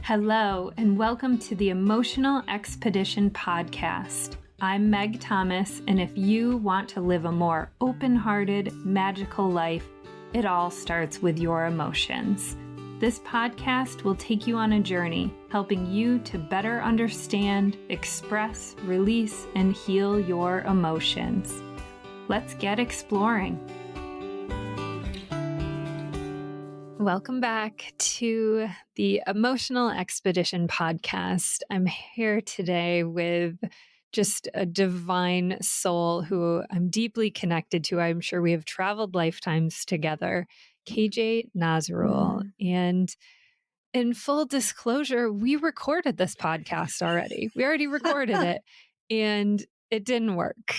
Hello, and welcome to the Emotional Expedition podcast. I'm Meg Thomas, and if you want to live a more open-hearted, magical life, it all starts with your emotions. This podcast will take you on a journey, helping you to better understand, express, release, and heal your emotions. Let's get exploring. Welcome back to the Emotional Expedition podcast. I'm here today with just a divine soul who I'm deeply connected to. I'm sure we have traveled lifetimes together, KJ Nasrul. And in full disclosure, we recorded this podcast already. We already recorded it and it didn't work.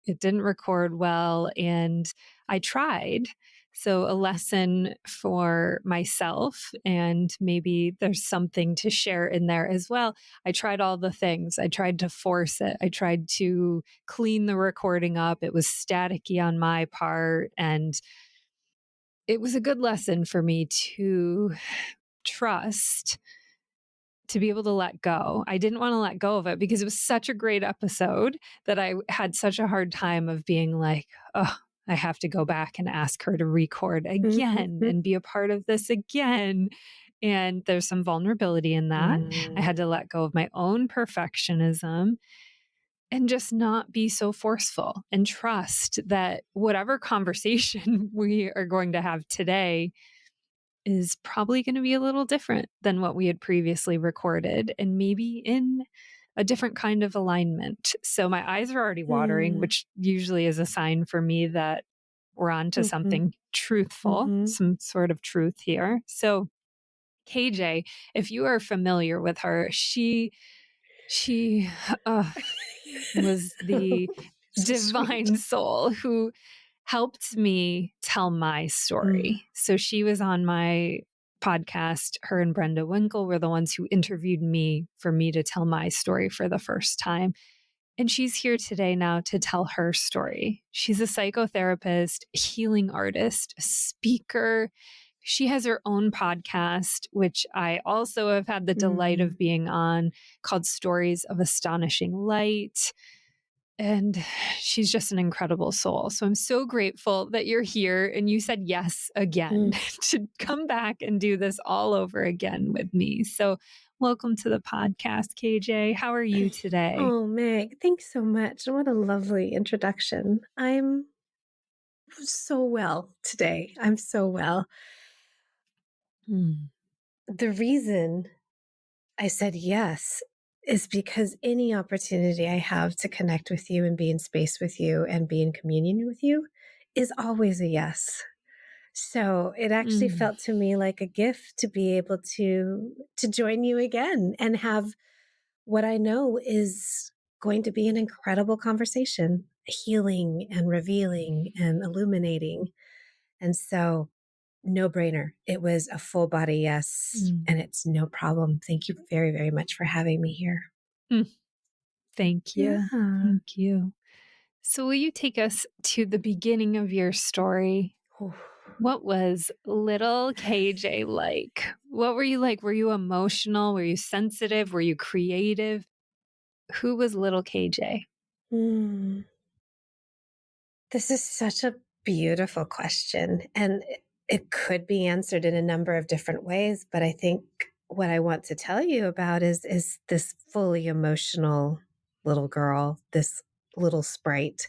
It didn't record well. And I tried. So a lesson for myself, and maybe there's something to share in there as well. I tried all the things. I tried to force it. I tried to clean the recording up. It was staticky on my part. And it was a good lesson for me to trust, to be able to let go. I didn't want to let go of it because it was such a great episode that I had such a hard time of being like, oh, I have to go back and ask her to record again and be a part of this again. And there's some vulnerability in that. I had to let go of my own perfectionism and just not be so forceful and trust that whatever conversation we are going to have today is probably going to be a little different than what we had previously recorded, and maybe in a different kind of alignment. So my eyes are already watering, which usually is a sign for me that we're on to something truthful, some sort of truth here. So KJ, if you are familiar with her, she was the divine soul who helped me tell my story. So she was on my podcast. Her and Brenda Winkle were the ones who interviewed me for me to tell my story for the first time. And she's here today now to tell her story. She's a psychotherapist, healing artist, speaker. She has her own podcast, which I also have had the delight of being on, called Stories of Astonishing Light. And she's just an incredible soul. So I'm so grateful that you're here and you said yes again to come back and do this all over again with me. So welcome to the podcast, KJ. How are you today? Oh, Meg, thanks so much. What a lovely introduction. I'm so well today. I'm so well. The reason I said yes is because any opportunity I have to connect with you and be in space with you and be in communion with you is always a yes. So it actually felt to me like a gift to be able to join you again and have what I know is going to be an incredible conversation, healing and revealing and illuminating. And so, no brainer. It was a full body yes, and it's no problem. Thank you very, very much for having me here. Thank you. Yeah. Thank you. So will you take us to the beginning of your story? What was little KJ like? What were you like? Were you emotional? Were you sensitive? Were you creative? Who was little KJ? This is such a beautiful question. And it could be answered in a number of different ways. But I think what I want to tell you about is this fully emotional little girl, this little sprite.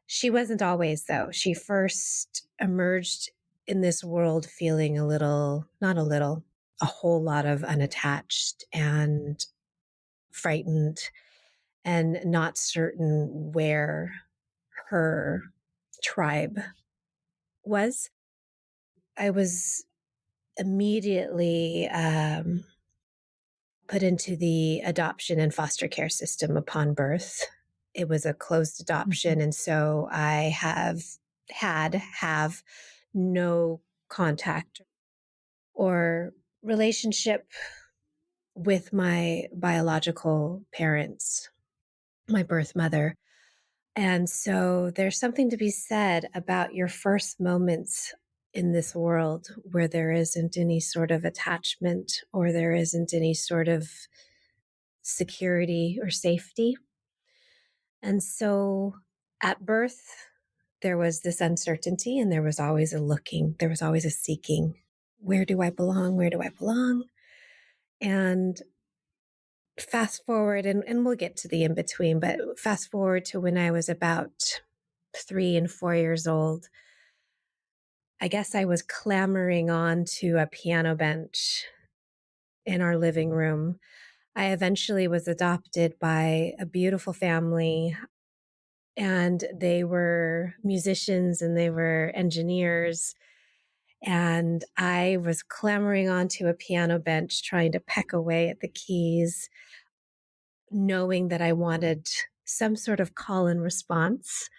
She wasn't always, though. She first emerged in this world feeling a whole lot of unattached and frightened and not certain where her tribe was. I was immediately put into the adoption and foster care system upon birth. It was a closed adoption. And so I have no contact or relationship with my biological parents, my birth mother. And so there's something to be said about your first moments in this world where there isn't any sort of attachment or there isn't any sort of security or safety. And so at birth, there was this uncertainty and there was always a looking, there was always a seeking. Where do I belong? Where do I belong? And fast forward, and we'll get to the in between, but fast forward to when I was about 3 and 4 years old. I guess I was clambering onto a piano bench in our living room. I eventually was adopted by a beautiful family, and they were musicians and they were engineers. And I was clambering onto a piano bench trying to peck away at the keys, knowing that I wanted some sort of call and response.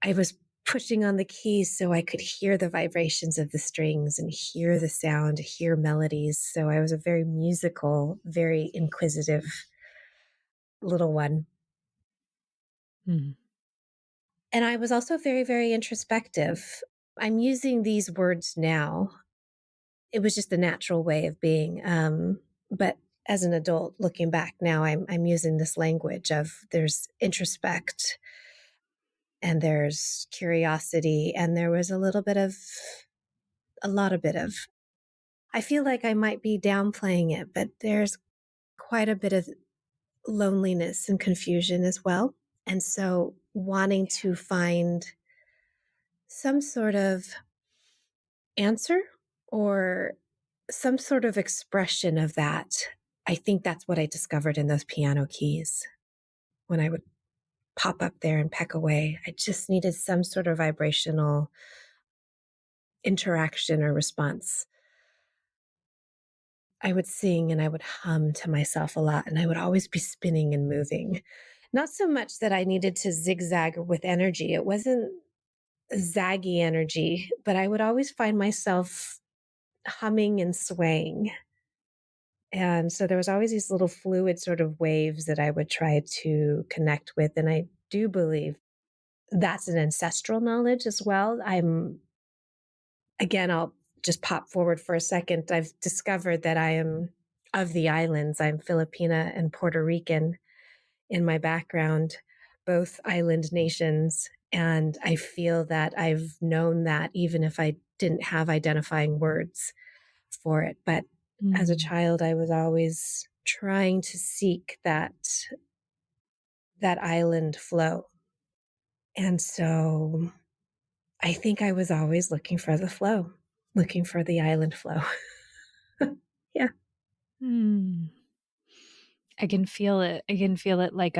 I was pushing on the keys so I could hear the vibrations of the strings and hear the sound, hear melodies. So I was a very musical, very inquisitive little one. Mm. And I was also very, very introspective. I'm using these words now. It was just the natural way of being. But as an adult, looking back now, I'm using this language of there's introspect and there's curiosity, and there was a lot of. I feel like I might be downplaying it, but there's quite a bit of loneliness and confusion as well. And so wanting to find some sort of answer or some sort of expression of that. I think that's what I discovered in those piano keys when I would pop up there and peck away. I just needed some sort of vibrational interaction or response. I would sing and I would hum to myself a lot, and I would always be spinning and moving. Not so much that I needed to zigzag with energy. It wasn't zaggy energy, but I would always find myself humming and swaying. And so there was always these little fluid sort of waves that I would try to connect with. And I do believe that's an ancestral knowledge as well. Again, I'll just pop forward for a second. I've discovered that I am of the islands. I'm Filipina and Puerto Rican in my background, both island nations. And I feel that I've known that even if I didn't have identifying words for it. But as a Mm. child, I was always trying to seek that island flow. And so I think I was always looking for the flow, looking for the island flow. Yeah. Mm. I can feel it. I can feel it like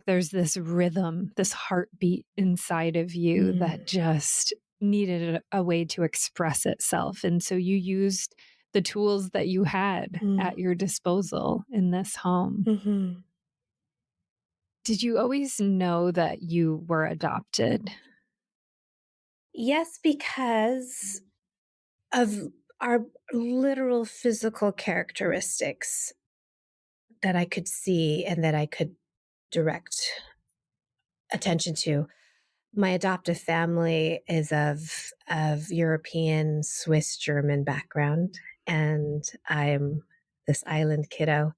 there's this rhythm, this heartbeat inside of you Mm, that just needed a way to express itself. And so you used the tools that you had mm, at your disposal in this home. mhm. Did you always know that you were adopted? Yes, because of our literal physical characteristics that I could see and that I could direct attention to. My adoptive family is of European, Swiss, German background, and I'm this island kiddo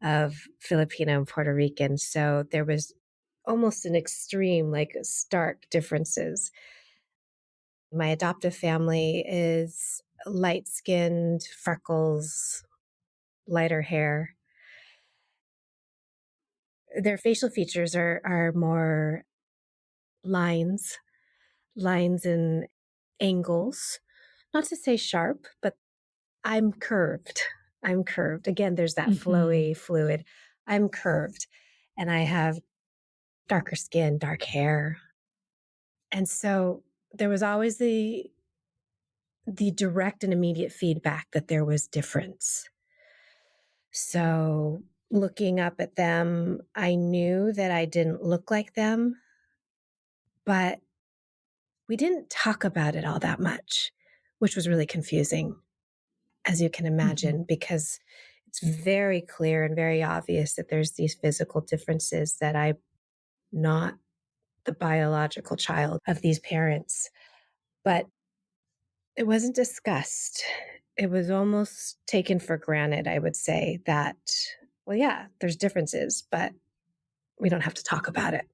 of Filipino and Puerto Rican. So there was almost an extreme, like stark differences. My adoptive family is light skinned, freckles, lighter hair. Their facial features are more lines, lines and angles. Not to say sharp, but I'm curved. I'm curved. Again, there's that Hmm. flowy fluid. I'm curved and I have darker skin, dark hair. And so there was always the direct and immediate feedback that there was difference. So looking up at them, I knew that I didn't look like them, but we didn't talk about it all that much, which was really confusing, as you can Hmm. imagine, because it's very clear and very obvious that there's these physical differences, that I'm not the biological child of these parents. but it wasn't discussed. It was almost taken for granted, I would say, that, well, yeah, there's differences, but we don't have to talk about it.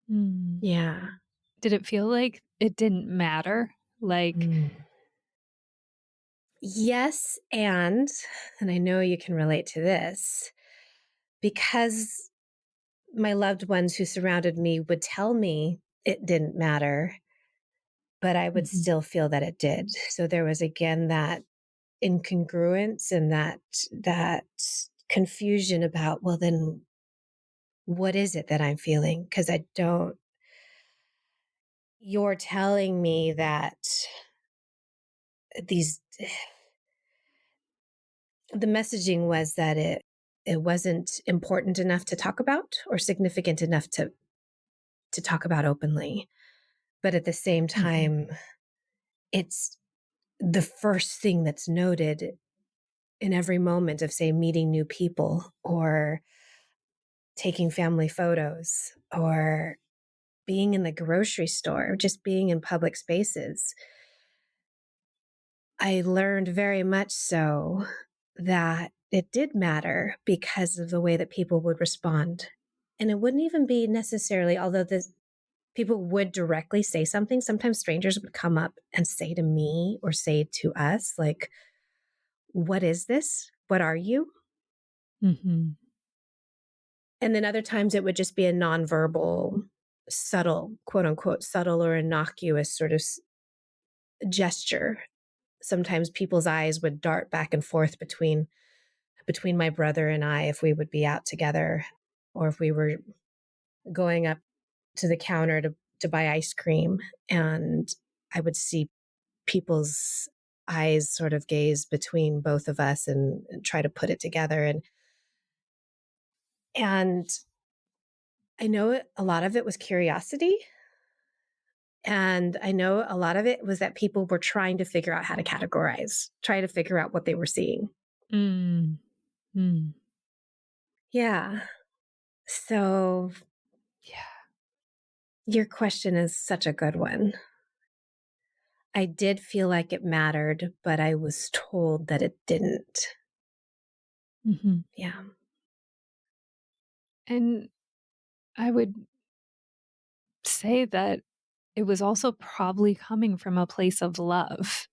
Mm. Yeah. Did it feel like it didn't matter? Like, Mm. Yes, and I know you can relate to this, because my loved ones who surrounded me would tell me it didn't matter, but I would mhm, still feel that it did. So there was again that incongruence and that confusion about, well, then what is it that I'm feeling? Because I don't, you're telling me that these, the messaging was that it wasn't important enough to talk about or significant enough to talk about openly. But at the same mhm, time, it's the first thing that's noted in every moment of, say, meeting new people or taking family photos or being in the grocery store, or just being in public spaces. I learned very much so that it did matter because of the way that people would respond. And it wouldn't even be necessarily, although the people would directly say something, sometimes strangers would come up and say to me or say to us, like, what is this? What are you? mhm, And then other times it would just be a nonverbal, subtle, quote unquote, subtle or innocuous sort of gesture. Sometimes people's eyes would dart back and forth between my brother and I if we would be out together, or if we were going up to the counter to buy ice cream, and I would see people's eyes sort of gaze between both of us and try to put it together. And I know a lot of it was curiosity. And I know a lot of it was that people were trying to figure out how to categorize, try to figure out what they were seeing. mm, mm. Yeah. So Yeah. your question is such a good one. I did feel like it mattered, but I was told that it didn't. Mhm. Yeah. And I would say that it was also probably coming from a place of love.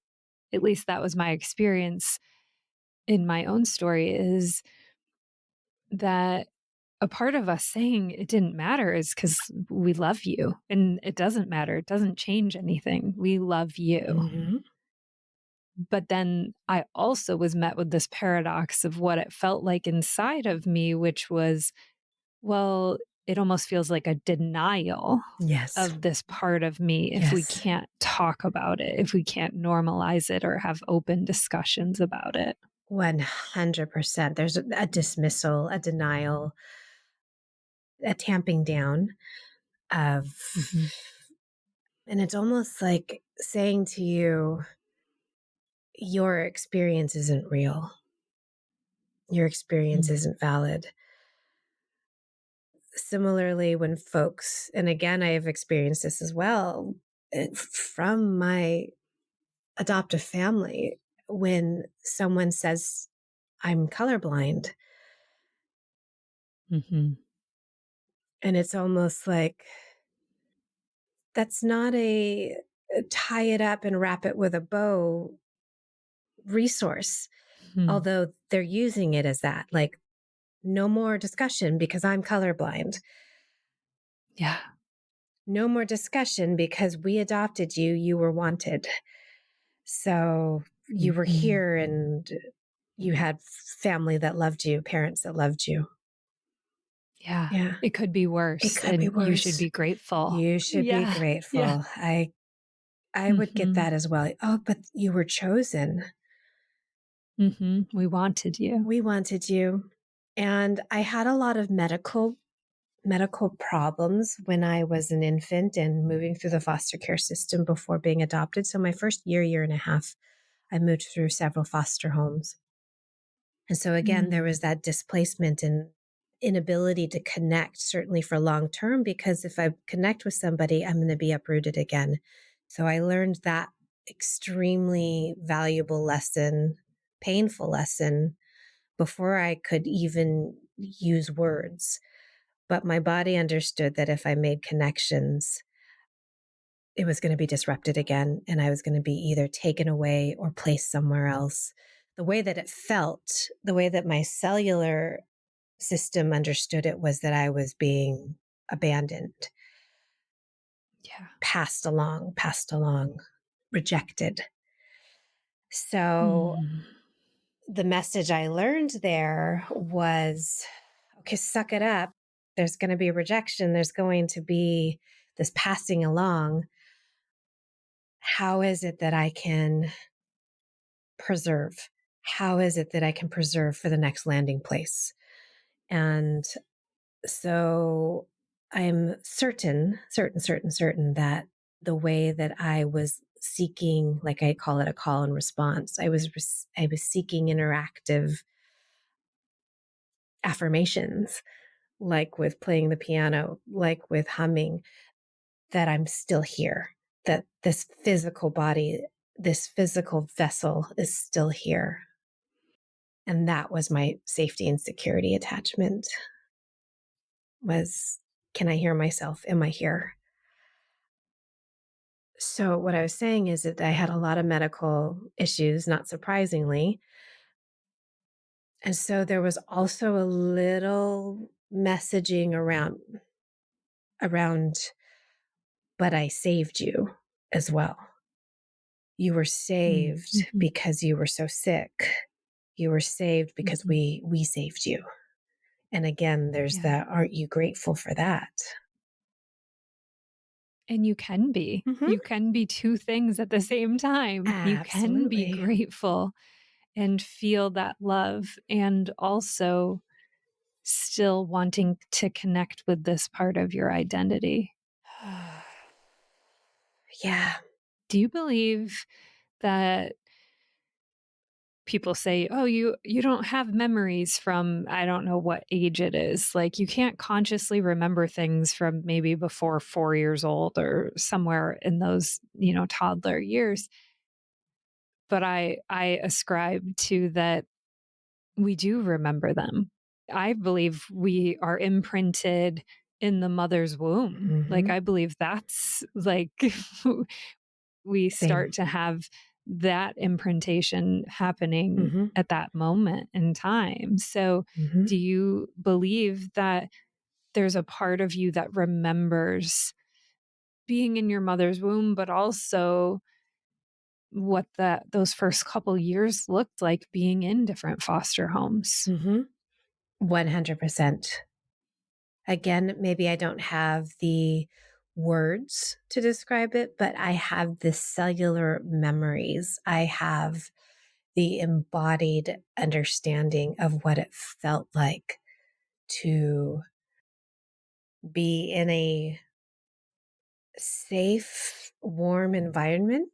At least that was my experience in my own story, is that a part of us saying it didn't matter is because we love you and it doesn't matter. It doesn't change anything. We love you. Hmm. But then I also was met with this paradox of what it felt like inside of me, which was, well, it almost feels like a denial Yes. of this part of me if we Yes. can't talk about it, if we can't normalize it or have open discussions about it. 100%. There's a dismissal, a denial, a tamping down of, Mhm, and it's almost like saying to you, your experience isn't real. Your experience mm, isn't valid. Similarly, when folks, and again, I have experienced this as well from my adoptive family, when someone says, I'm colorblind, mhm, and it's almost like that's not a tie it up and wrap it with a bow resource, mhm. although they're using it as that, like, no more discussion because I'm colorblind. Yeah. No more discussion because we adopted you. You were wanted. So you were Mhm. here and you had family that loved you, parents that loved you. Yeah. Yeah. It could be It worse, could be and you should worse. be grateful. You should be Yeah. Yeah. grateful. I would get Mhm. that as well. Oh, but you were chosen. Mhm. We wanted you. We wanted you. And I had a lot of medical problems when I was an infant and moving through the foster care system before being adopted. So my first year and a half, I moved through several foster homes. And so again, there Mm. was that displacement and inability to connect, certainly for long term, because if I connect with somebody, I'm going to be uprooted again. So I learned that extremely valuable lesson, painful lesson, before I could even use words. But my body understood that if I made connections, it was going to be disrupted again, and I was going to be either taken away or placed somewhere else. The way that it felt, the way that my cellular system understood it, was that I was being abandoned, Yeah. passed along, rejected. So Mm. the message I learned there was, okay, suck it up. There's going to be rejection. There's going to be this passing along. How is it that I can preserve? How is it that I can preserve for the next landing place? And so I'm certain that the way that I was seeking, like I call it a call and response, I was seeking interactive affirmations, like with playing the piano, like with humming, that I'm still here, that this physical body, this physical vessel is still here. And that was my safety and security attachment, was, can I hear myself? Am I here? So what I was saying is that I had a lot of medical issues, not surprisingly. And so there was also a little messaging around, but I saved you as well. You were saved Mm-hmm. because you were so sick. You were saved because Mm-hmm. we saved you. And again, there's Yeah. that, aren't you grateful for that? And you can be. Mm-hmm. You can be two things at the same time. You can be Absolutely. grateful and feel that love and also still wanting to connect with this part of your identity. Yeah. Do you believe that people say, "Oh, you don't have memories from I don't know what age it is." Like you can't consciously remember things from maybe before 4 years old or somewhere in those, toddler years. But I ascribe to that we do remember them. I believe we are imprinted in the mother's womb. Like Mm-hmm. I believe that's like we Same. start to have that imprintation happening Mm-hmm. at that moment in time. So, Mm-hmm. do you believe that there's a part of you that remembers being in your mother's womb, but also what that those first couple years looked like being in different foster homes? Mm-hmm. 100%. Again, maybe I don't have the words to describe it, but I have the cellular memories. I have the embodied understanding of what it felt like to be in a safe, warm environment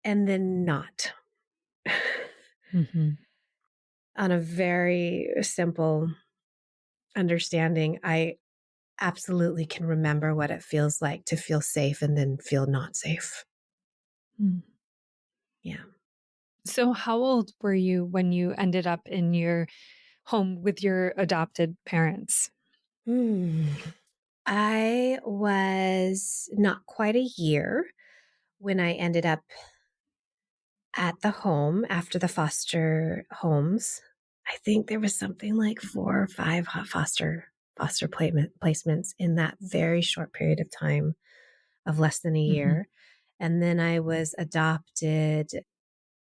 and then not. Hmm. On a very simple understanding, I absolutely can remember what it feels like to feel safe and then feel not safe. Yeah. So, how old were you when you ended up in your home with your adopted parents? Hmm. I was not quite a year when I ended up at the home after the foster homes. I think there was something like 4 or 5 placements in that very short period of time of less than a Hmm. year. And then I was adopted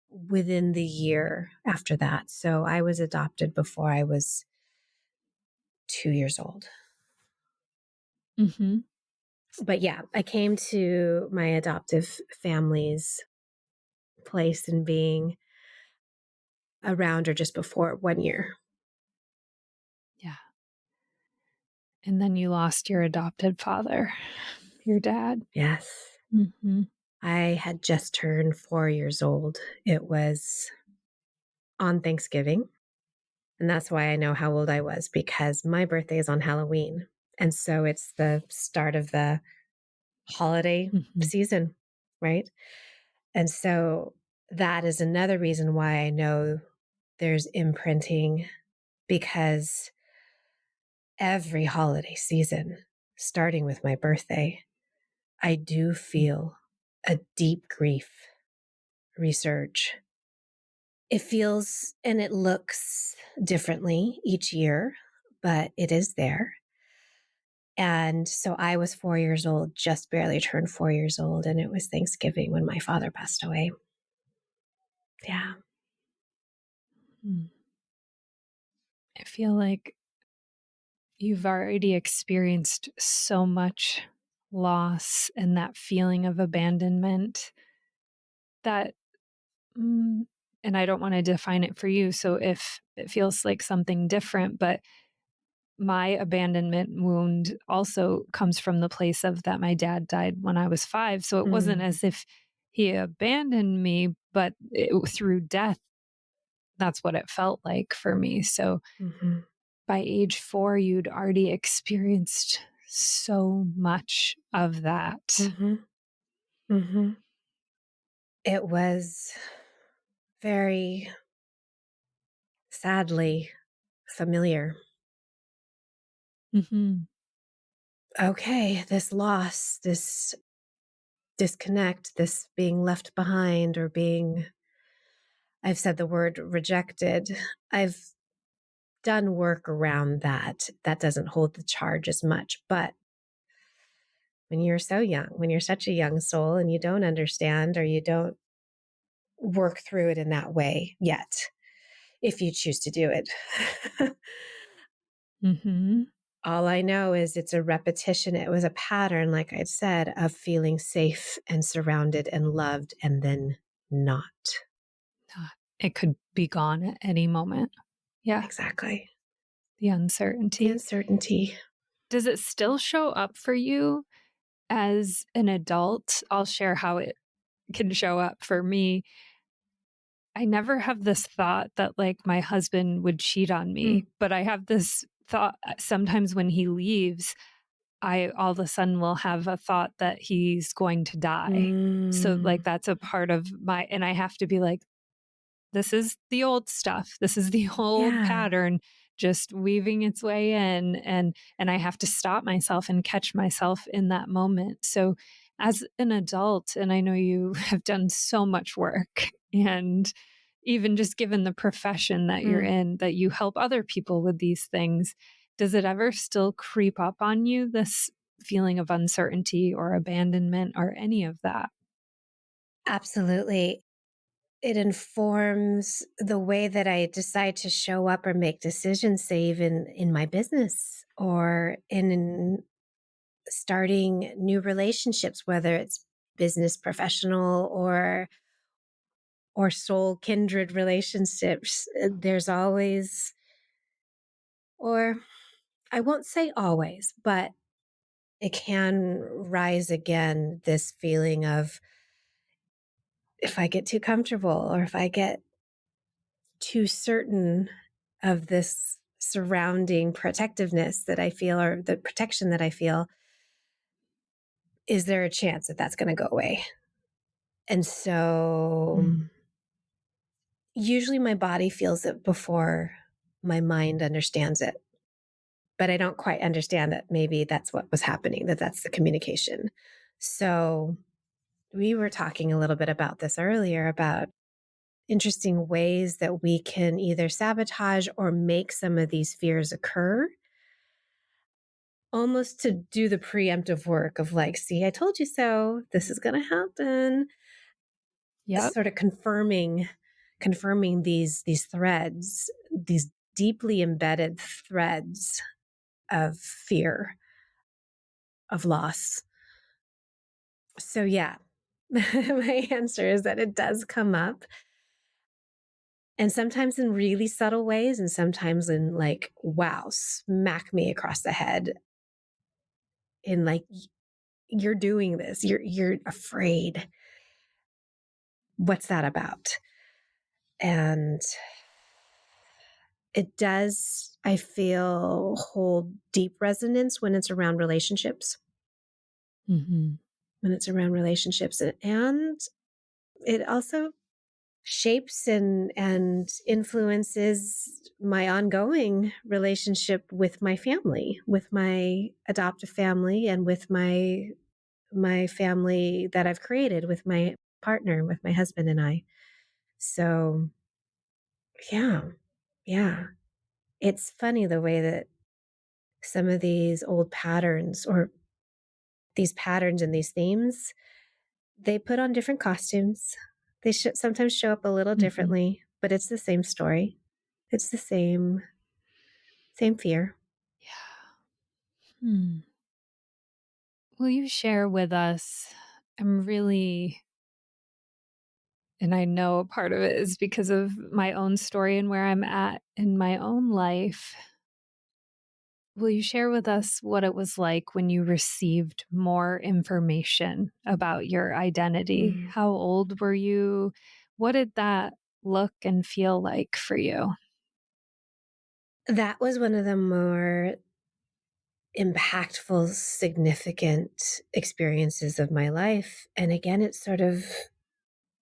within the year after that. So I was adopted before I was 2 years old. Hmm. But yeah, I came to my adoptive family's place and being around or just before 1 year. Yeah. And then you lost your adopted father, your dad. Yes. Hmm. I had just turned 4 years old. It was on Thanksgiving. And that's why I know how old I was, because my birthday is on Halloween. And so it's the start of the holiday Hmm. season. right? And so that is another reason why I know there's imprinting, because every holiday season, starting with my birthday, I do feel a deep grief resurge. It feels and it looks differently each year, but it is there. And so I was 4 years old, just barely turned 4 years old. And it was Thanksgiving when my father passed away. Yeah. Mm. I feel like you've already experienced so much loss and that feeling of abandonment that, mm, and I don't want to define it for you. So if it feels like something different, but my abandonment wound also comes from the place of that my dad died when I was 5. So it wasn't Mm, as if he abandoned me, but through death, that's what it felt like for me. So mhm, by age 4, you'd already experienced so much of that. mhm, mhm. It was very sadly familiar. Mhm. Okay, this loss, this disconnect, this being left behind or being, I've said the word rejected. I've done work around that. That doesn't hold the charge as much. But when you're so young, when you're such a young soul and you don't understand or you don't work through it in that way yet, if you choose to do it, Mhm. all I know is it's a repetition. It was a pattern, like I'd said, of feeling safe and surrounded and loved and then not. It could be gone at any moment. Yeah, Exactly. the The uncertainty. uncertainty. Does it still show up for you as an adult? I'll share how it can show up for me. I never have this thought that, like, my husband would cheat on Mm. me, but I have this thought sometimes when he leaves, I all of a sudden will have a thought that he's going to die. So, like, Mm. that's a part of my, and I have to be like, this is the old stuff. This is the old Yeah. pattern just weaving its way in, and I have to stop myself and catch myself in that moment. So as an adult, and I know you have done so much work, and even just given the profession that you're Mm. in, that you help other people with these things, does it ever still creep up on you, this feeling of uncertainty or abandonment or any of that? Absolutely. It informs the way that I decide to show up or make decisions, say even in my business or in starting new relationships, whether it's business professional or soul kindred relationships. There's always, or I won't say always, but it can rise again, this feeling of if I get too comfortable or if I get too certain of this surrounding protectiveness that I feel or the protection that I feel, is there a chance that that's going to go away? And so Mm. usually my body feels it before my mind understands it, but I don't quite understand that maybe that's what was happening, that that's the communication. So we were talking a little bit about this earlier about interesting ways that we can either sabotage or make some of these fears occur, almost to do the preemptive work of like, see, I told you so, this is going to happen, Yep. sort of confirming these threads, these deeply embedded threads of fear, of loss. So yeah, my answer is that it does come up, and sometimes in really subtle ways and sometimes in like, wow, smack me across the head in like, you're doing this, you're afraid. What's that about? And it does, I feel, hold deep resonance when it's around relationships. Mhm. when it's around relationships. And it also shapes and influences my ongoing relationship with my family, with my adoptive family, and with my family that I've created with my partner, with my husband and I. So, yeah. Yeah. It's funny the way that some of these old patterns, or these patterns and these themes, they put on different costumes. They sometimes show up a little Mhm. differently, but it's the same story. It's the same fear. Yeah. Hmm. Will you share with us? I'm really, and I know a part of it is because of my own story and where I'm at in my own life. Will you share with us what it was like when you received more information about your identity? Mm. How old were you? What did that look and feel like for you? That was one of the more impactful, significant experiences of my life. And again, it's sort of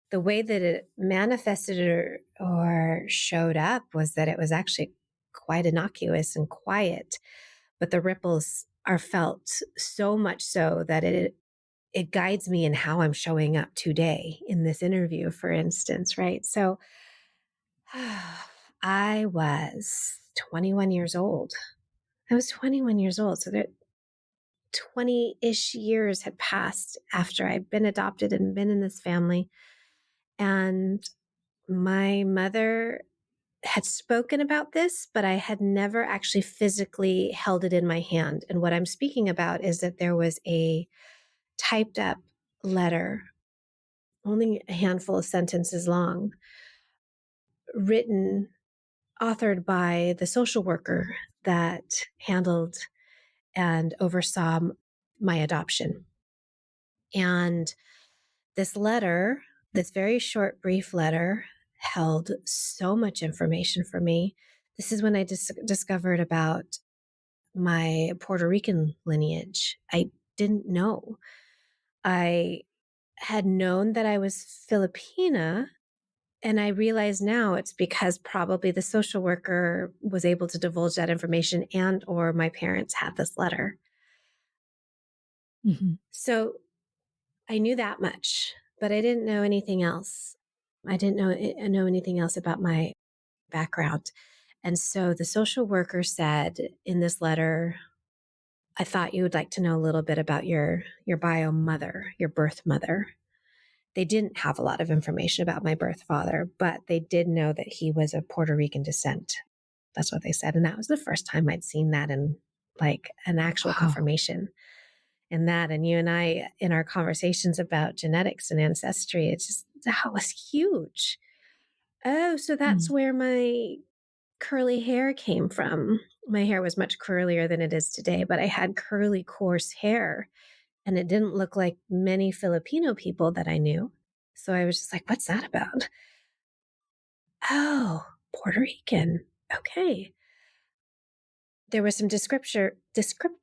the way that it manifested or showed up was that it was actually quite innocuous and quiet, but the ripples are felt so much so that it guides me in how I'm showing up today in this interview, for instance, right? So I was 21 years old. I was 21 years old. So that 20-ish years had passed after I'd been adopted and been in this family. And my mother had spoken about this, but I had never actually physically held it in my hand. And what I'm speaking about is that there was a typed up letter, only a handful of sentences long, written, authored by the social worker that handled and oversaw my adoption. And this letter, this very short, brief letter, held so much information for me. This is when I discovered about my Puerto Rican lineage. I didn't know. I had known that I was Filipina, and I realize now it's because probably the social worker was able to divulge that information, and or my parents had this letter. Mhm. So I knew that much, but I didn't know anything else. I didn't know anything else about my background. And so the social worker said in this letter, I thought you would like to know a little bit about your bio mother, your birth mother. They didn't have a lot of information about my birth father, but they did know that he was of Puerto Rican descent. That's what they said. And that was the first time I'd seen that in like an actual Wow. confirmation in that. And you and I, in our conversations about genetics and ancestry, it's just, that was huge. Oh, so that's Mm. where my curly hair came from. My hair was much curlier than it is today, but I had curly, coarse hair, and it didn't look like many Filipino people that I knew. So I was just like, what's that about? Oh, Puerto Rican. Okay. There was some descriptors,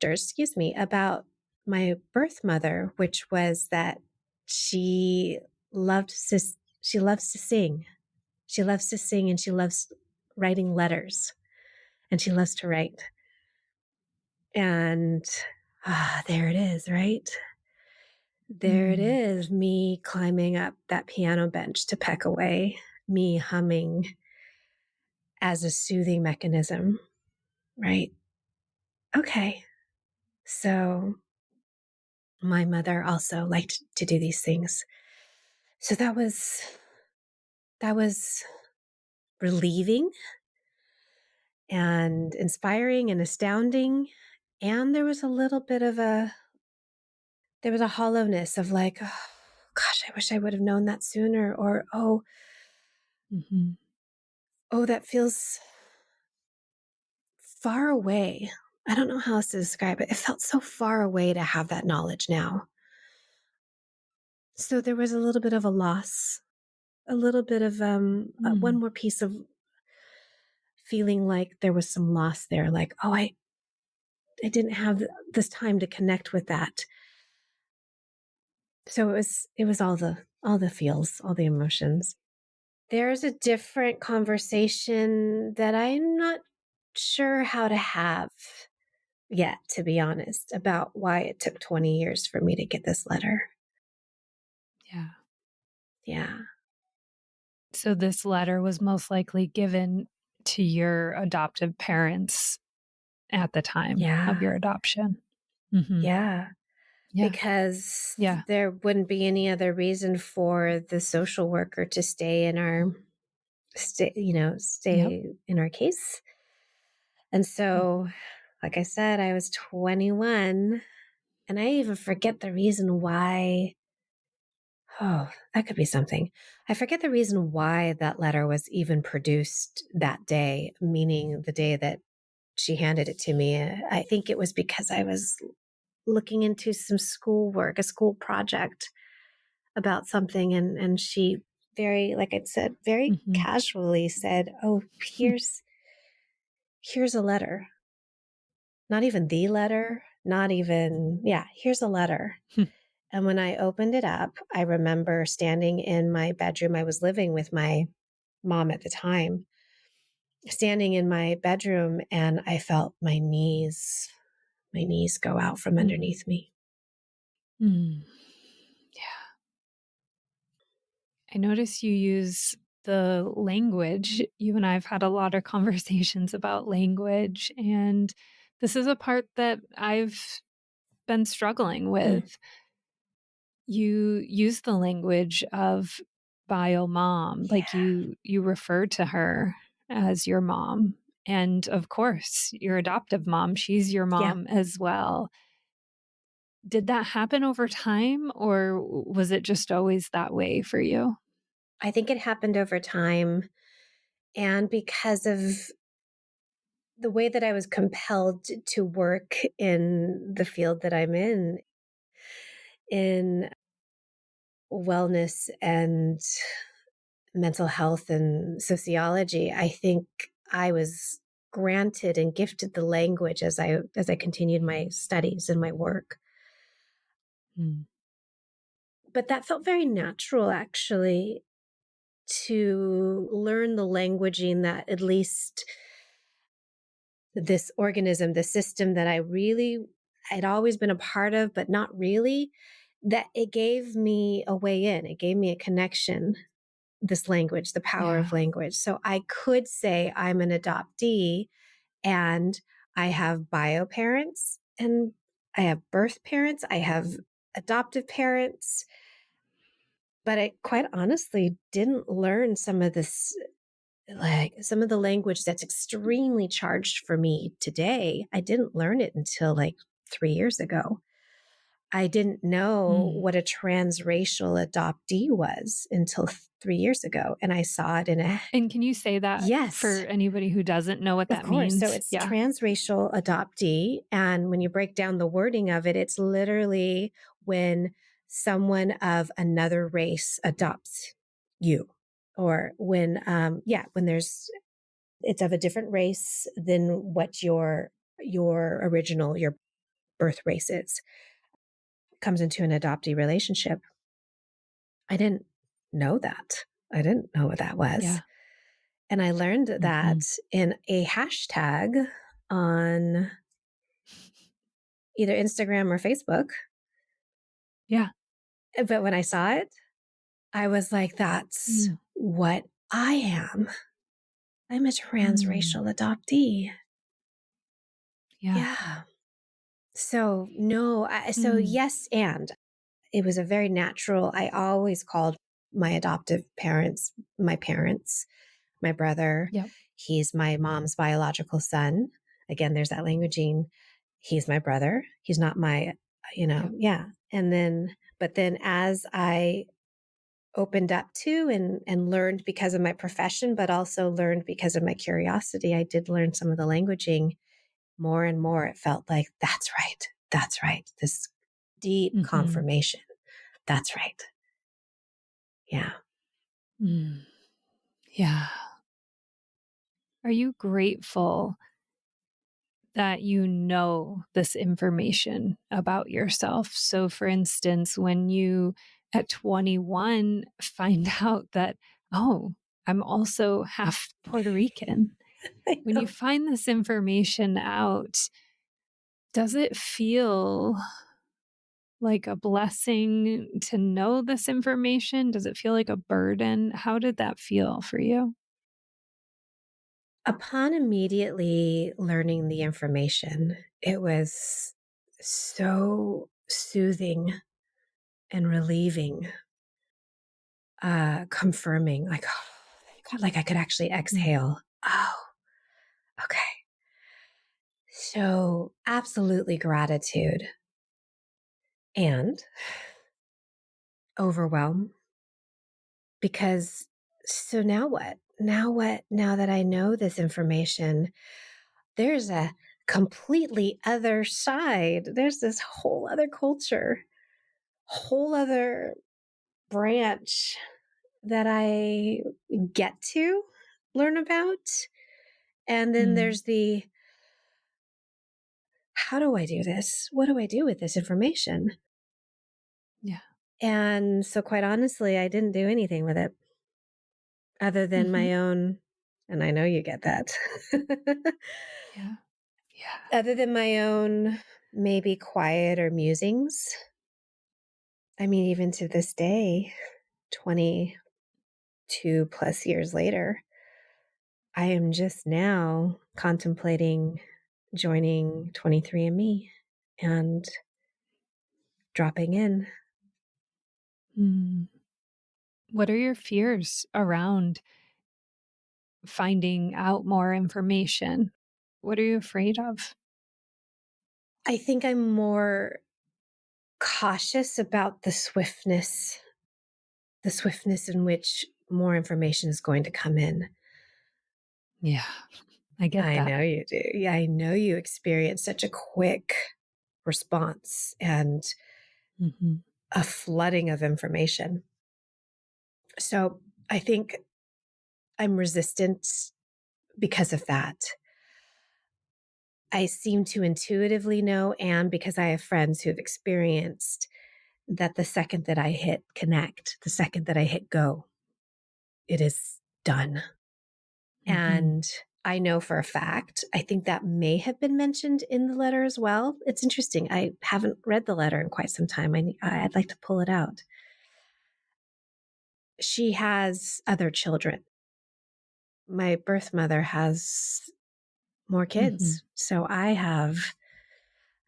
excuse me, about my birth mother, which was that she she loves to sing. She loves to sing, and she loves writing letters, and she loves to write. And there it is, right? There it Mm. is, me climbing up that piano bench to peck away, me humming as a soothing mechanism, right? Okay. So my mother also liked to do these things. So that was relieving and inspiring and astounding. And there was a little bit of there was a hollowness of like, oh, gosh, I wish I would have known that sooner. Or, Mhm. oh, that feels far away. I don't know how else to describe it. It felt so far away to have that knowledge now. So there was a little bit of a loss, a little bit of one Mm. more piece of feeling like there was some loss there. Like, oh, I didn't have this time to connect with that. So it was all the feels, all the emotions. There's a different conversation that I'm not sure how to have yet, to be honest, about why it took 20 years for me to get this letter. Yeah. Yeah. So this letter was most likely given to your adoptive parents at the time of Yeah. your adoption. Mhm. Yeah. Yeah. Because Yeah. there wouldn't be any other reason for the social worker to Yep. stay in our case. And so, Mhm. like I said, I was 21, and I even forget the reason why. Oh, that could be something. I forget the reason why that letter was even produced that day, meaning the day that she handed it to me. I think it was because I was looking into some schoolwork, a school project about something, and she very, like I said, very Mhm. casually said, "Oh, here's a letter. Not even the letter, not even, yeah, here's a letter." And when I opened it up, I remember standing in my bedroom. I was living with my mom at the time, standing in my bedroom, and I felt my knees go out from Mhm. underneath me. Mm. Yeah. I notice you use the language. You and I have had a lot of conversations about language, and this is a part that I've been struggling Mm, with. You use the language of bio mom, like yeah. you refer to her as your mom. And of course, your adoptive mom, she's your Yeah. mom as well. Did that happen over time or was it just always that way for you? I think it happened over time. And because of the way that I was compelled to work in the field that I'm in wellness and mental health and sociology, I think I was granted and gifted the language as I continued my studies and my work. Mm. But that felt very natural, actually, to learn the languaging that at least this organism, the system that I'd always been a part of, but not really, that it gave me a way in. It gave me a connection, this language, the power Yeah. of language. So I could say I'm an adoptee and I have bio parents and I have birth parents, I have adoptive parents, but I quite honestly didn't learn some of this, like some of the language that's extremely charged for me today. I didn't learn it until like 3 years ago. I didn't know Mm. what a transracial adoptee was until 3 years ago. And I saw it in a, And can you say that yes, for anybody who doesn't know what of that course. So means? it's Yeah. transracial adoptee. And when you break down the wording of it, it's literally when someone of another race adopts you. Or when it's of a different race than what your birth race is, comes into an adoptee relationship. I didn't know that. I didn't know what that was. Yeah. And I learned that Mhm. in a hashtag on either Instagram or Facebook. Yeah. But when I saw it, I was like, that's Mm. what I am. I'm a Mm. transracial adoptee. Yeah. Yeah. So, no, so Mm. yes, and it was a very natural. I always called my adoptive parents my parents. My brother, Yep. he's my mom's biological son. Again, there's that languaging. He's my brother. He's not my, Yep. yeah. And then, but then as I opened up to and learned because of my profession, but also learned because of my curiosity, I did learn some of the languaging more and more. It felt like, that's right. That's right. This deep Mhm. confirmation. That's right. Yeah. Mm. Yeah. Are you grateful that you know this information about yourself. So, for instance, when you at 21 find out that, oh, I'm also half Puerto Rican, I when you know. find this information out, does it feel like a blessing to know this information? Does it feel like a burden? How did that feel for you? Upon immediately learning the information, it was so soothing and relieving, confirming, like, oh, thank God, like I could actually Mm. exhale. Oh, okay. So, absolutely gratitude and overwhelm because so now what? Now what? Now that I know this information, there's a completely other side. There's this whole other culture, whole other branch that I get to learn about. And then Mm. there's the how do I do this? What do I do with this information? Yeah. And so, quite honestly, I didn't do anything with it other than Hmm. my own, and I know you get that, Yeah. Yeah. other than my own maybe quiet or musings. I mean, even to this day, 22 plus years later, I am just now contemplating joining 23andMe and dropping in. Mm. What are your fears around finding out more information? What are you afraid of? I think I'm more cautious about the swiftness in which more information is going to come in. Yeah, I get I that. know you do. Yeah, I know you experience such a quick response and Hmm. a flooding of information. So I think I'm resistant because of that. I seem to intuitively know, and because I have friends who have experienced that the second that I hit connect, the second that I hit go, it is done. Hmm. And I know for a fact, I think that may have been mentioned in the letter as well. It's interesting. I haven't read the letter in quite some time. I'd like to pull it out. She has other children. My birth mother has more Hmm. kids. So I have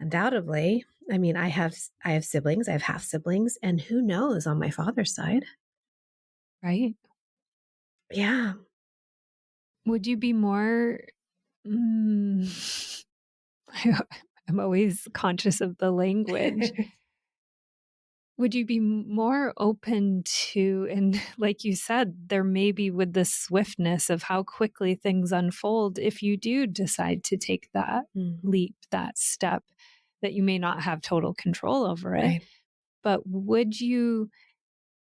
undoubtedly, I mean, I have siblings, I have half siblings, and who knows on my father's side. Right? Yeah. Would you be more? Mm, I'm always conscious of the language. Would you be more open to, and like you said, there may be with the swiftness of how quickly things unfold, if you do decide to take that Mm, leap, that step, that you may not have total control over it, right. but would you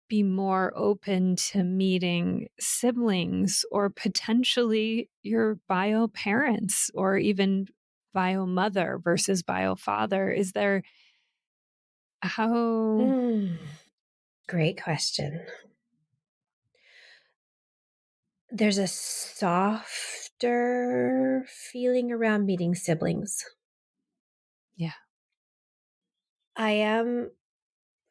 be more open to meeting siblings or potentially your bio parents or even bio mother versus bio father? Is there how? Mm, great question. There's a softer feeling around meeting siblings. Yeah. I am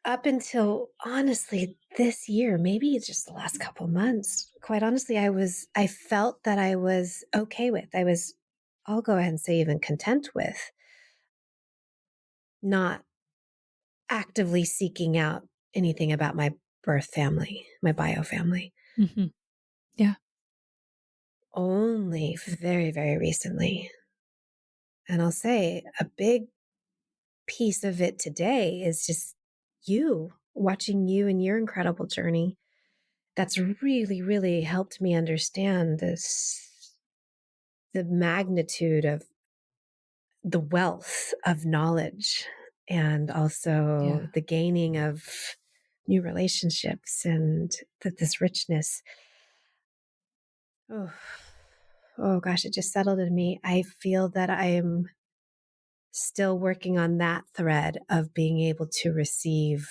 up until honestly this year, maybe it's just the last couple months. Quite honestly, I felt that I was okay with. I'll go ahead and say even content with not actively seeking out anything about my birth family, my bio family. Hmm. Yeah. Only very, very recently. And I'll say a big piece of it today is just you, watching you and your incredible journey. That's really, really helped me understand the magnitude of the wealth of knowledge and also Yeah. the gaining of new relationships and this richness. Oh, oh gosh, it just settled in me. I feel that I am still working on that thread of being able to receive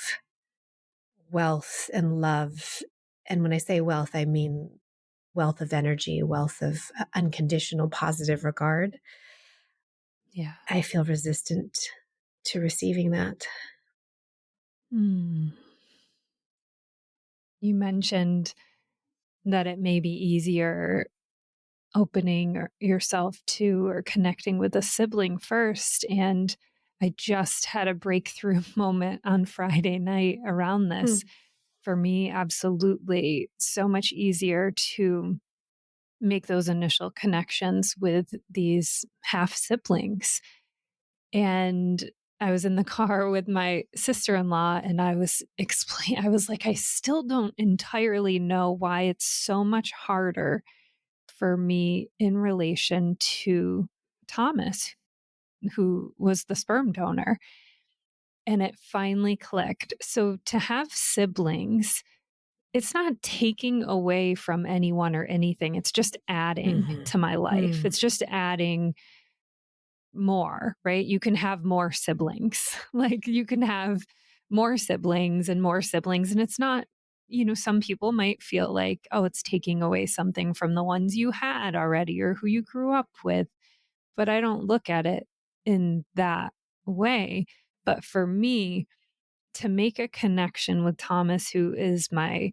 wealth and love. And when I say wealth, I mean wealth of energy, wealth of unconditional positive regard. Yeah. I feel resistant to receiving that. Mm. You mentioned that it may be easier opening yourself to or connecting with a sibling first. And I just had a breakthrough moment on Friday night around Hmm. this. For me, absolutely so much easier to make those initial connections with these half siblings. And I was in the car with my sister-in-law and I was I was like, I still don't entirely know why it's so much harder for me in relation to Thomas, who was the sperm donor. And it finally clicked. So to have siblings, it's not taking away from anyone or anything. It's just adding Mm-hmm. to my life. Mm. It's just adding more, right? You can have more siblings. Like you can have more siblings and more siblings. And it's not, some people might feel like, oh, it's taking away something from the ones you had already or who you grew up with. But I don't look at it in that way. But for me, to make a connection with Thomas, who is my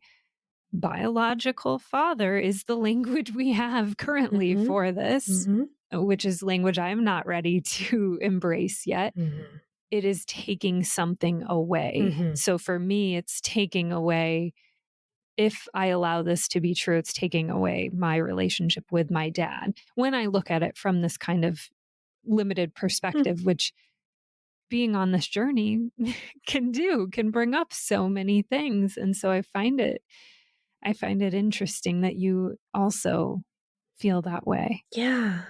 biological father, is the language we have currently Mm-hmm. for this, Mm-hmm. which is language I'm not ready to embrace yet. Mm-hmm. It is taking something away. Mm-hmm. So for me, it's taking away, if I allow this to be true, it's taking away my relationship with my dad. When I look at it from this kind of limited perspective, which being on this journey can bring up so many things. And so I find it interesting that you also feel that way. Yeah.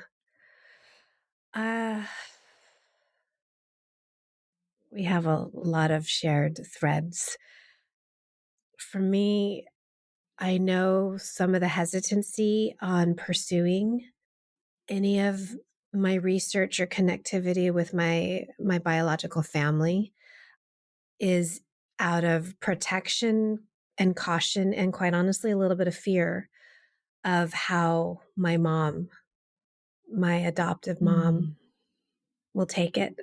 We have a lot of shared threads. For me, I know some of the hesitancy on pursuing any of my research or connectivity with my biological family is out of protection and caution, and quite honestly a little bit of fear of how my adoptive mom Mm, will take it,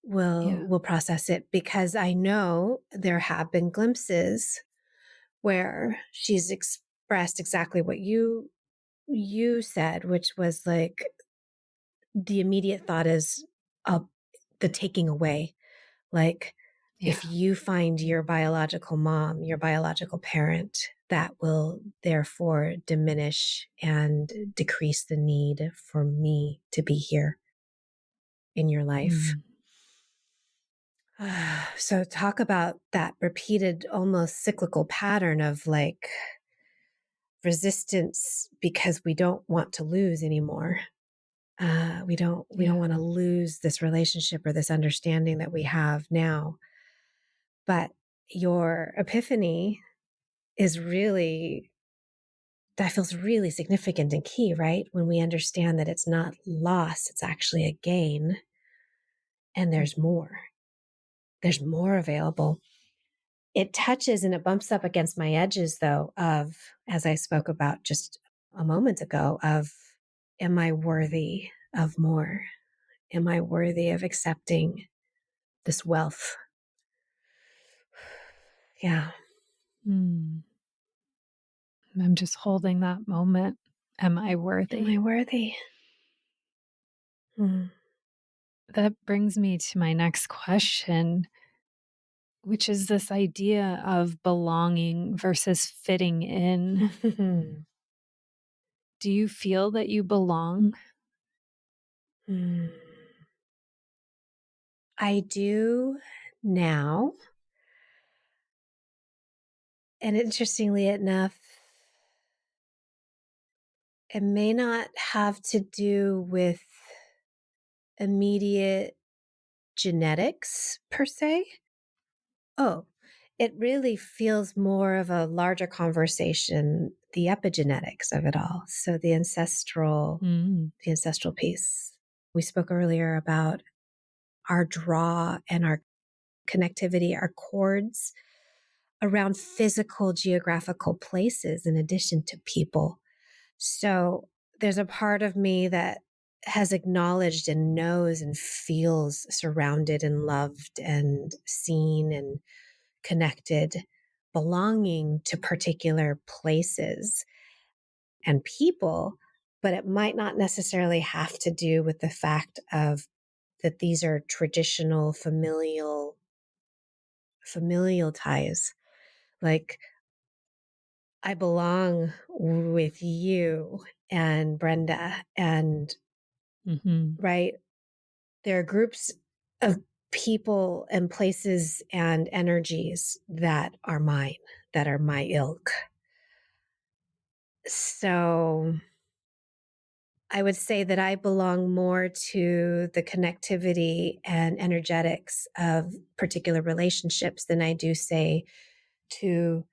yeah. will process it, because I know there have been glimpses where she's expressed exactly what you said, which was like the immediate thought is uh, the taking away. Like, Yeah. if you find your biological mom, your biological parent, that will therefore diminish and decrease the need for me to be here in your life. Mm, So, talk about that repeated, almost cyclical pattern of like resistance because we don't want to lose anymore. We don't yeah. want to lose this relationship or this understanding that we have now. But your epiphany is really, that feels really significant and key, right? When we understand that it's not loss, it's actually a gain, and there's Mhm. more. There's more available. It touches and it bumps up against my edges, though, of, as I spoke about just a moment ago, of, am I worthy of more? Am I worthy of accepting this wealth? Yeah. Mm. I'm just holding that moment. Am I Am worthy? I worthy? Mm. That brings me to my next question, which is this idea of belonging versus fitting in. Do you feel that you belong? Mm. I do now. And interestingly enough, it may not have to do with immediate genetics per se. Oh, it really feels more of a larger conversation, the epigenetics of it all. So the ancestral Mm, piece. We spoke earlier about our draw and our connectivity, our cords around physical geographical places in addition to people. So there's a part of me that has acknowledged and knows and feels surrounded and loved and seen and connected, belonging to particular places and people, but it might not necessarily have to do with the fact of that these are traditional familial ties. Like, I belong with you and Brenda, and Mm-hmm. right, there are groups of people and places and energies that are mine, that are my ilk. So I would say that I belong more to the connectivity and energetics of particular relationships than I do, say, to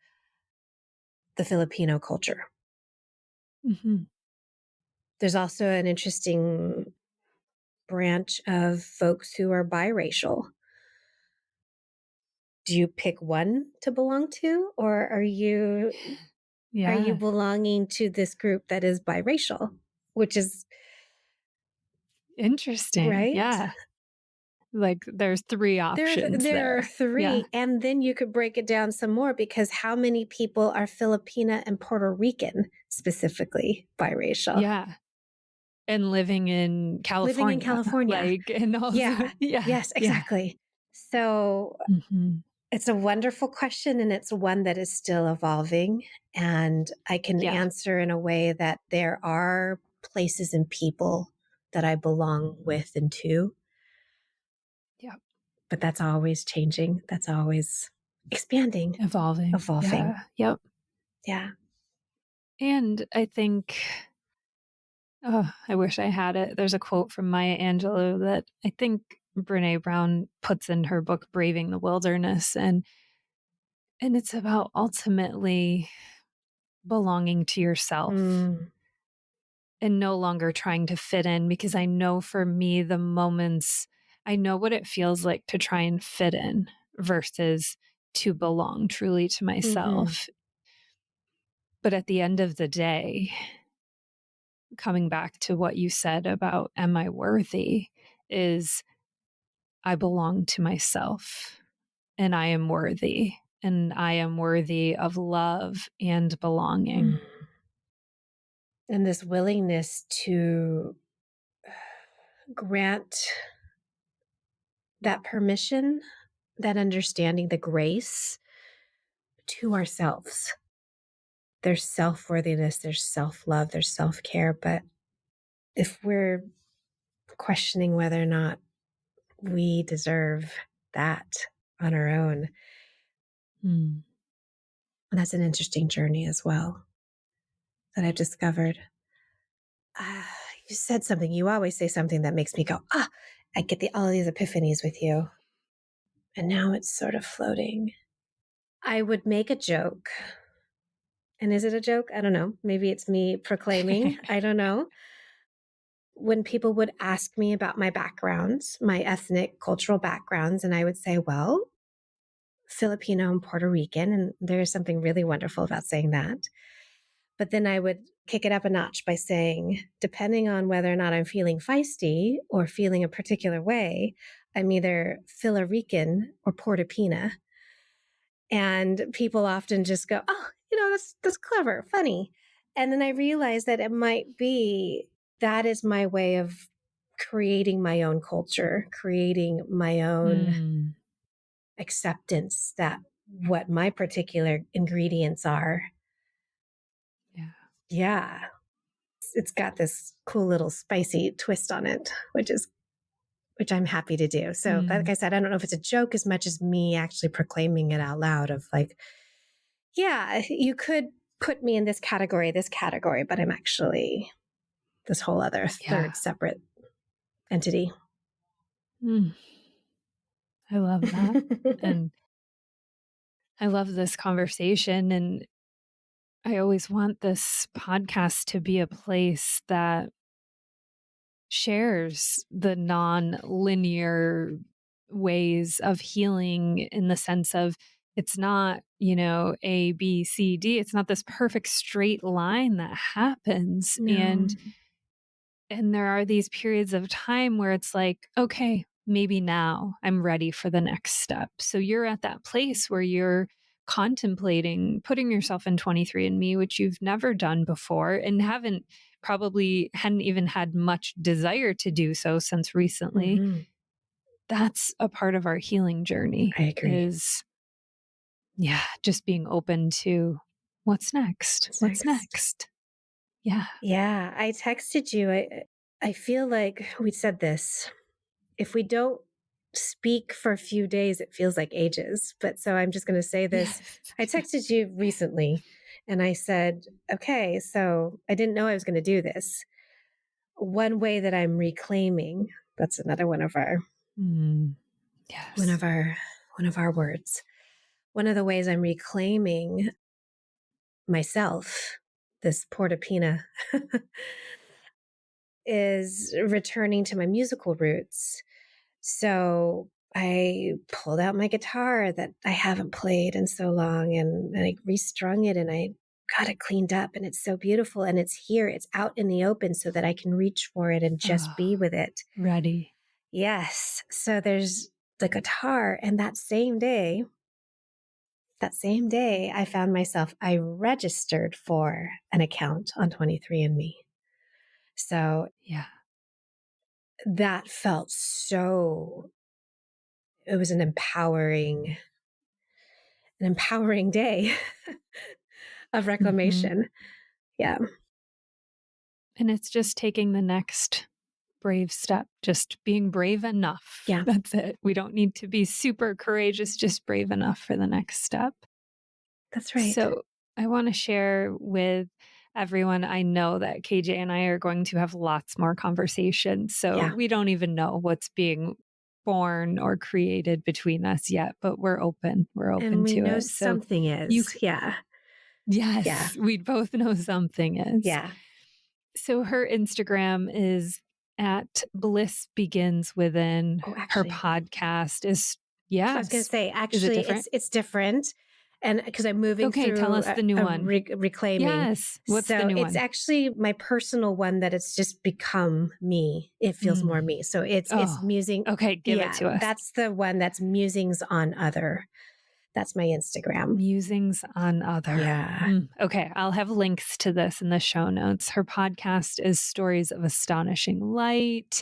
the Filipino culture. Mm-hmm. There's also an interesting branch of folks who are biracial. Do you pick one to belong to, or are you Yeah. belonging to this group that is biracial, which is Interesting. right? Yeah. Like there's three options There are there. Yeah. three, and then you could break it down some more because how many people are Filipina and Puerto Rican, specifically biracial, Yeah. And living in living in California, California? like, and also, Yeah. yeah. Yes, Yeah. exactly. So Mm-hmm. it's a wonderful question, and it's one that is still evolving. And I can Yeah. answer in a way that there are places and people that I belong with and to, Yeah. but that's always changing. That's always expanding, Evolving. evolving. Yeah. Yep. Yeah. And I think, oh, I wish I had it. There's a quote from Maya Angelou that I think Brene Brown puts in her book, Braving the Wilderness. And it's about ultimately belonging to yourself Mm, and no longer trying to fit in, because I know for me, the moments I know what it feels like to try and fit in versus to belong truly to hmm. myself. But at the end of the day, coming back to what you said about, am I worthy? Is I belong to myself and I am worthy. And I am worthy of love and belonging. Mm. And this willingness to grant that permission, that understanding, the grace to ourselves. There's self worthiness, there's self love, there's self care. But if we're questioning whether or not we deserve that on our own, Mm. that's an interesting journey as well that I've discovered. You said something, you always say something that makes me go, I get all these epiphanies with you. And now it's sort of floating. I would make a joke. And is it a joke? I don't know. Maybe it's me proclaiming. I don't know. When people would ask me about my backgrounds, my ethnic, cultural backgrounds, and I would say, well, Filipino and Puerto Rican. And there is something really wonderful about saying that. But then I would kick it up a notch by saying, depending on whether or not I'm feeling feisty or feeling a particular way, I'm either Filo-Rican or Puerto Pina. And people often just go, oh, that's clever, funny. And then I realized that it might be that is my way of creating my own culture, creating my own Mm. acceptance that what my particular ingredients are. Yeah. Yeah. It's got this cool little spicy twist on it, which I'm happy to do. So, like Mm. I said, I don't know if it's a joke as much as me actually proclaiming it out loud of like, yeah, you could put me in this category, but I'm actually this whole other Yeah. third separate entity. Mm. I love that. And I love this conversation. And I always want this podcast to be a place that shares the non-linear ways of healing, in the sense of it's not, A, B, C, D. It's not this perfect straight line that happens. No. And there are these periods of time where it's like, okay, maybe now I'm ready for the next step. So you're at that place where you're contemplating putting yourself in 23andMe, which you've never done before and hadn't even had much desire to do so since recently. Hmm. That's a part of our healing journey, I agree. is, yeah, just being open to what's next. What's What's next? next? Yeah. Yeah, I texted you. I feel like we said this. If we don't speak for a few days, it feels like ages. But so I'm just going to say this. Yes. I texted you recently and I said, okay, so I didn't know I was going to do this. One way that I'm reclaiming, that's another Mm, one yes. of our one of our words. One of the ways I'm reclaiming myself, this portapina, is returning to my musical roots. So I pulled out my guitar that I haven't played in so long, and I restrung it, and I got it cleaned up, and it's so beautiful, and it's here, it's out in the open so that I can reach for it and just Oh, be with it. ready. Yes. So there's the guitar, and that same day, I found myself, I registered for an account on 23andMe. So Yeah. that felt so, it was an empowering day of Hmm. reclamation. Yeah. And it's just taking the next brave step, just being brave enough. Yeah. That's it. We don't need to be super courageous, just brave enough for the next step. That's right. So I want to share with everyone. I know that KJ and I are going to have lots more conversations. So Yeah. we don't even know what's being born or created between us yet, but we're open. We're And open we to know it. So something you, is. Yeah. Yeah. yes, we both know something is. Yeah. So her Instagram is at Bliss Begins Within. Oh, Her actually, podcast is, I was going to yes. say, Is it actually, different? it's different. And because I'm moving Okay, tell through us the new one. reclaiming. Yes. What's the So new it's one? actually my personal one that it's just become me. It feels more Mm. me. So it's Oh, musing. okay. Give it Yeah. to us. That's the one that's musings on other. That's my Instagram. Musings on Other. Yeah. Okay, I'll have links to this in the show notes. Her podcast is Stories of Astonishing Light,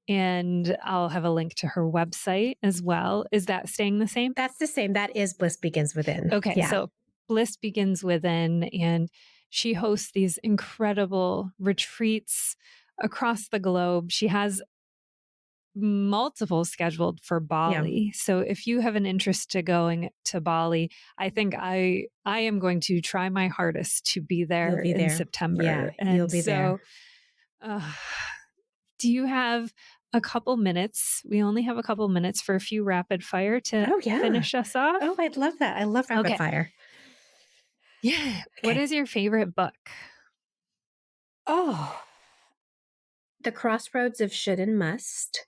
and I'll have a link to her website as well. Is that staying the same? That's the same. That is Bliss Begins Within. Okay, Yeah. so Bliss Begins Within, and she hosts these incredible retreats across the globe. She has multiple scheduled for Yeah. Bali. So if you have an interest to going to Bali, I think I am going to try my hardest to be You'll there be in there. Yeah. September. You'll And be so there. uh, do you have a couple minutes? We only have a couple minutes for a few rapid fire to Oh, yeah. finish us off. Oh, I'd love that. I love rapid Okay. fire. Yeah. What Okay. is your favorite book? Oh, The Crossroads of Should and Must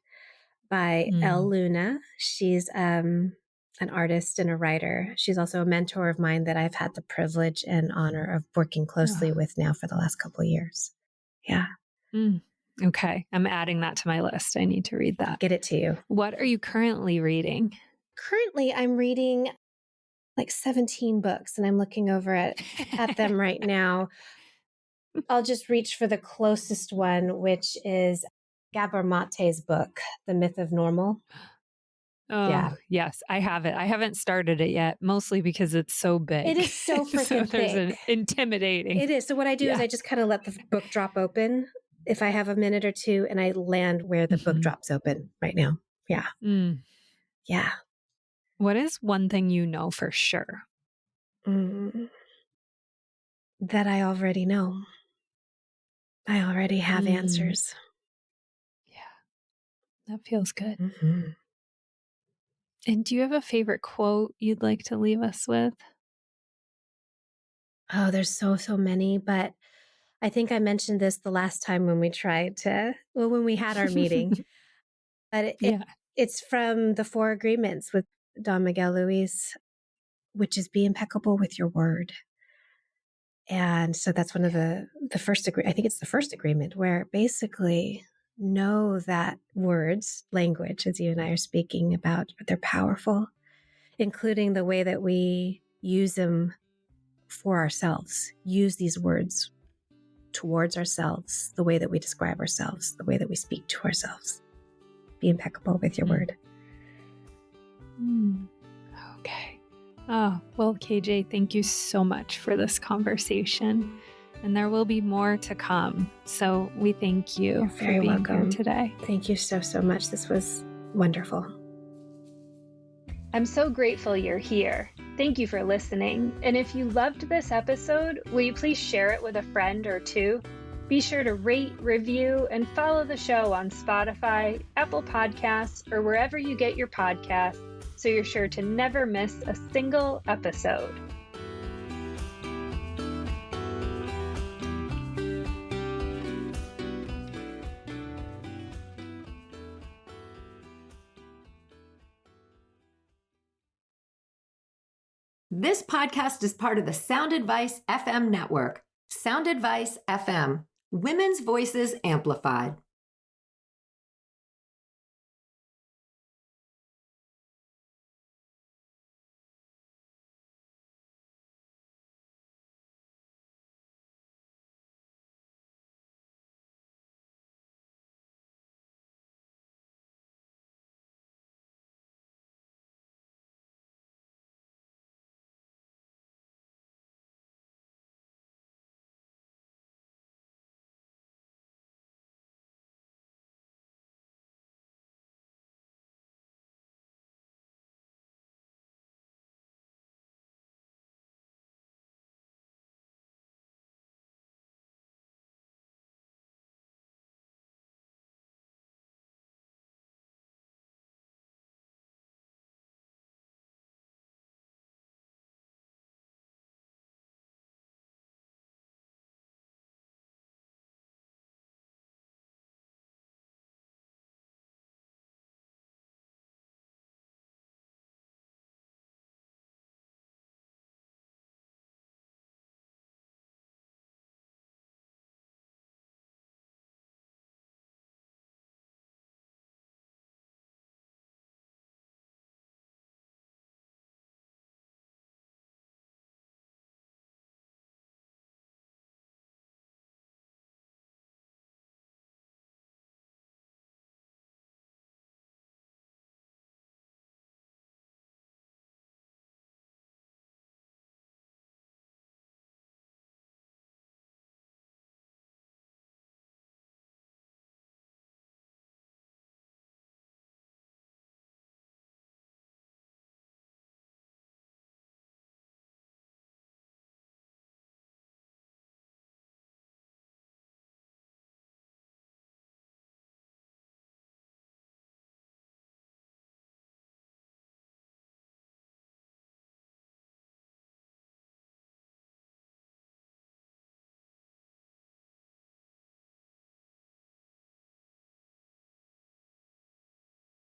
by Elle Mm. Luna. She's an artist and a writer. She's also a mentor of mine that I've had the privilege and honor of working closely Oh. with now for the last couple of years. Yeah. Mm. Okay. I'm adding that to my list. I need to read I'll that. get it to you. What are you currently reading? Currently, I'm reading like 17 books and I'm looking over at them right now. I'll just reach for the closest one, which is Gabor Mate's book, The Myth of Normal. Yeah. Oh, yes, I have it. I haven't started it yet, mostly because it's so It big. is so So freaking there's thick. an intimidating. It is. So what I do is Yeah. I just kind of let the book drop open if I have a minute or two and I land where the book Mhm. drops open right now. Yeah. Mm. Yeah. What is one thing you know for sure? Mm, that I already know. I already have Mm. answers. Yeah, that feels good. Hmm. And do you have a favorite quote you'd like to leave us with? Oh, there's so many, but I think I mentioned this the last time when when we had our meeting, but Yeah. it's from the Four Agreements with Don Miguel Luis, which is be impeccable with your word. And so that's one of the first I think it's the first agreement, where basically know that words, language, as you and I are speaking about, they're powerful, including the way that we use them for ourselves, use these words towards ourselves, the way that we describe ourselves, the way that we speak to ourselves. Be impeccable with your word. Okay. Oh, well, KJ, thank you so much for this conversation. And there will be more to come. So we thank you You're for very being welcome here today. Thank you so, so much. This was wonderful. I'm so grateful you're here. Thank you for listening. And if you loved this episode, will you please share it with a friend or two? Be sure to rate, review, and follow the show on Spotify, Apple Podcasts, or wherever you get your podcasts, so you're sure to never miss a single episode. This podcast is part of the Sound Advice FM network. Sound Advice FM, women's voices amplified.